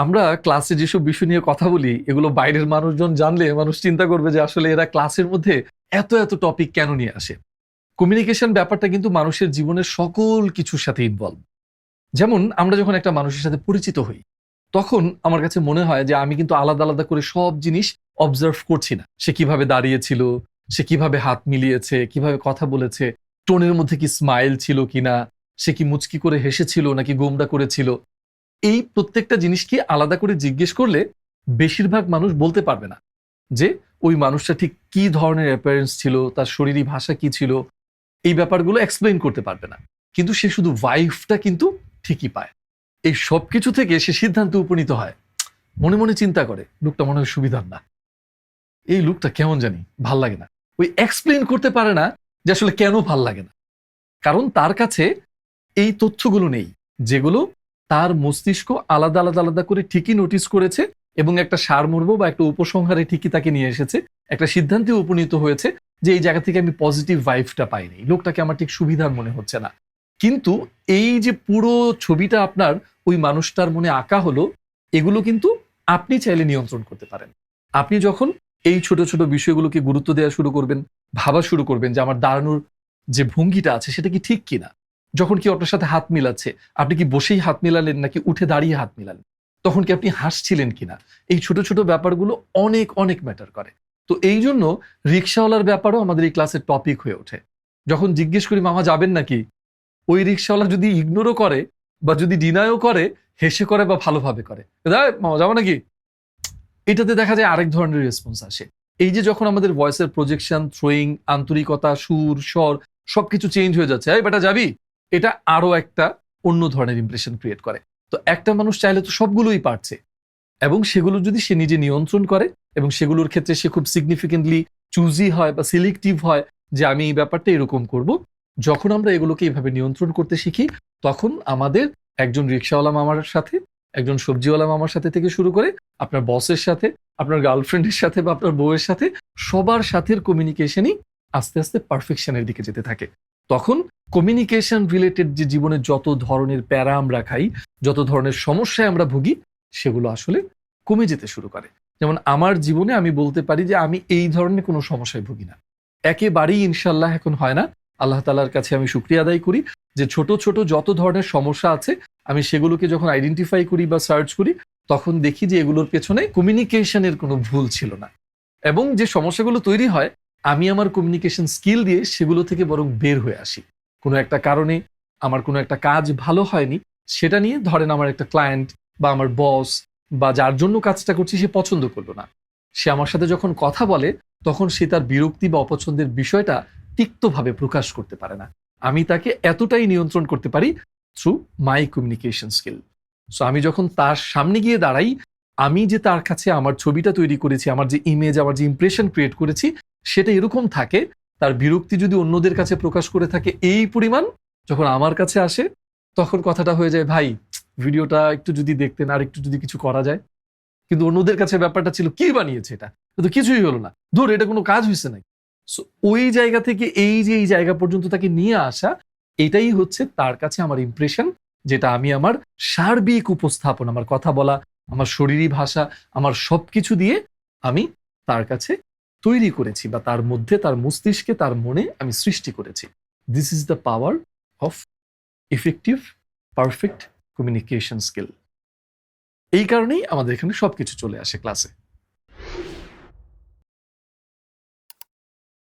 আমরা ক্লাসে যেসব বিষয় নিয়ে কথা বলি এগুলো বাইরের মানুষজন জানলে মানুষ চিন্তা করবে যে আসলে এরা ক্লাসের মধ্যে এত এত টপিক কেন নিয়ে আসে। কমিউনিকেশন ব্যাপারটা কিন্তু মানুষের জীবনের সকল কিছুর সাথে ইনভলভ। যেমন আমরা যখন একটা মানুষের সাথে পরিচিত হই তখন আমার কাছে মনে হয় যে আমি কিন্তু আলাদা আলাদা করে সব জিনিস অবজার্ভ করছি না। সে কিভাবে দাঁড়িয়েছিল, সে কিভাবে হাত মিলিয়েছে, কিভাবে কথা বলেছে, টোনের মধ্যে কি স্মাইল ছিল কিনা, সে কি মুচকি করে হেসেছিল নাকি গোমড়া করেছিল। এই প্রত্যেকটা জিনিস কি আলাদা করে জিজ্ঞেস করলে বেশিরভাগ মানুষ বলতে পারবে না যে ওই মানুষটা ঠিক কি ধরনের অ্যাপিয়ারেন্স ছিল, তার শরীরী ভাষা কি ছিল, এই ব্যাপারগুলো এক্সপ্লেইন করতে পারবে না। কিন্তু সে শুধু ভাইবটা কিন্তু ঠিকই পায়। এই সব কিছু থেকে সে সিদ্ধান্তে উপনীত হয়, মনে মনে চিন্তা করে লোকটা মনে হয় সুবিধার না, এই লোকটা কেমন জানি ভাল লাগে না। ওই এক্সপ্লেইন করতে পারে না যে আসলে কেন ভাল লাগে না, কারণ তার কাছে এই তথ্যগুলো নেই যেগুলো তার মস্তিষ্ক আলাদা আলাদা আলাদা করে ঠিকই নোটিস করেছে এবং একটা সারমর্ম বা একটা উপসংহারে ঠিকই তাকে নিয়ে এসেছে, একটা সিদ্ধান্তে উপনীত হয়েছে যে এই জায়গা থেকে আমি পজিটিভ ভাইবটা পাইনি, লোকটাকে আমার ঠিক সুবিধার মনে হচ্ছে না। কিন্তু এই যে পুরো ছবিটা আপনার ওই মানুষটার মনে আঁকা হলো, এগুলো কিন্তু আপনি চাইলে নিয়ন্ত্রণ করতে পারেন। আপনি যখন এই ছোট ছোট বিষয়গুলোকে গুরুত্ব দেওয়া শুরু করবেন, ভাবা শুরু করবেন যে আমার দাঁড়ানোর যে ভঙ্গিটা আছে সেটা কি ঠিক কিনা, যখন কি আপনার সাথে হাত মিলাচ্ছে আপনি কি বসেই হাত মিলালেন নাকি উঠে দাঁড়িয়ে হাত মিলালেন, তখন কি আপনি হাসছিলেন কিনা, এই ছোট ছোট ব্যাপারগুলো অনেক অনেক ম্যাটার করে। তো এই জন্য রিক্সাওয়ালার ব্যাপারও আমাদের এই ক্লাসের টপিক হয়ে ওঠে। যখন জিজ্ঞেস করি মামা যাবেন নাকি, ওই রিক্সাওয়ালা যদি ইগনোরও করে বা যদি ডিনায়ও করে, হেসে করে বা ভালোভাবে করে, মামা যাবো নাকি, এটাতে দেখা যায় আরেক ধরনের রেসপন্স আসে। এই যে যখন আমাদের ভয়েসের প্রজেকশন, থ্রোয়িং, আন্তরিকতা, সুর, স্বর সবকিছু চেঞ্জ হয়ে যাচ্ছে, এই বেটা যাবি, এটা আরো একটা অন্য ধরনের ইমপ্রেশন ক্রিয়েট করে। তো একটা মানুষ চাইলে তো সবগুলোই পারছে, এবং সেগুলো যদি সে নিজে নিয়ন্ত্রণ করে এবং সেগুলোর ক্ষেত্রে সে খুব সিগনিফিকেন্টলি চুজি হয় বা সিলেক্টিভ হয় যে আমি এই ব্যাপারটা এরকম করব, যখন আমরা এগুলোকে এইভাবে নিয়ন্ত্রণ করতে শিখি তখন আমাদের একজন রিক্সাওয়ালা মামার সাথে, একজন সবজিওয়ালা মামার সাথে থেকে শুরু করে আপনার বসের সাথে, আপনার গার্লফ্রেন্ডের সাথে বা আপনার বউয়ের সাথে, সবার সাথে কমিউনিকেশনই আস্তে আস্তে পারফেকশনের দিকে যেতে থাকে। তখন কমিউনিকেশন রিলেটেড যে জীবনে যত ধরনের প্যারা আমরা খাই, যত ধরনের সমস্যায় আমরা ভুগি, সেগুলো আসলে কমে যেতে শুরু করে। যেমন আমার জীবনে আমি বলতে পারি যে আমি এই ধরনের কোনো সমস্যায় ভুগি না, একেবারেই ইনশাল্লাহ এখন হয় না। আল্লাহ তাআলার কাছে আমি শুকরিয়া আদায় করি যে ছোট ছোট যত ধরনের সমস্যা আছে আমি সেগুলোকে যখন আইডেন্টিফাই করি বা সার্চ করি তখন দেখি যে এগুলোর পেছনে কমিউনিকেশনের কোনো ভুল ছিল না, এবং যে সমস্যাগুলো তৈরি হয় আমি আমার কমিউনিকেশন স্কিল দিয়ে সেগুলো থেকে বরং বের হয়ে আসি। কোনো একটা কারণে আমার কোনো একটা কাজ ভালো হয়নি, সেটা নিয়ে ধরেন আমার একটা ক্লায়েন্ট বা আমার বস বা যার জন্য কাজটা করছি সে পছন্দ করলো না, সে আমার সাথে যখন কথা বলে তখন সে তার বিরক্তি বা অপছন্দের বিষয়টা তিক্তভাবে প্রকাশ করতে পারে না। আমি তাকে এতটাই নিয়ন্ত্রণ করতে পারি থ্রু মাই কমিউনিকেশন স্কিল। সো আমি যখন তার সামনে গিয়ে দাঁড়াই, আমি যে তার কাছে আমার ছবিটা তৈরি করেছি, আমার যে ইমেজ, আমার যে ইমপ্রেশন ক্রিয়েট করেছি সেটা এরকম থাকে, তার বিরক্তি যদি অন্যদের কাছে প্রকাশ করে থাকে এই পরিমাণ, যখন আমার কাছে আসে তখন কথাটা হয়ে যায়, ভাই ভিডিওটা একটু যদি দেখতেন আর একটু যদি কিছু করা যায়। কিন্তু অন্যদের কাছে ব্যাপারটা ছিল কি বানিয়েছে এটা, কিন্তু কিছুই হলো না, ধর এটা কোনো কাজ হয়েছে নাকি। সো ওই জায়গা থেকে এই যে এই জায়গা পর্যন্ত তাকে নিয়ে আসা, এটাই হচ্ছে তার কাছে আমার ইমপ্রেশন, যেটা আমি আমার সার্বিক উপস্থাপন, আমার কথা বলা, আমার শরীরী ভাষা, আমার সবকিছু দিয়ে আমি তার কাছে তৈরি করেছি বা তার মধ্যে, তার মস্তিষ্কে, তার মনে আমি সৃষ্টি করেছি। This is the power of effective perfect communication skill. এই কারণেই আমাদের এখানে সবকিছু চলে আসে ক্লাসে।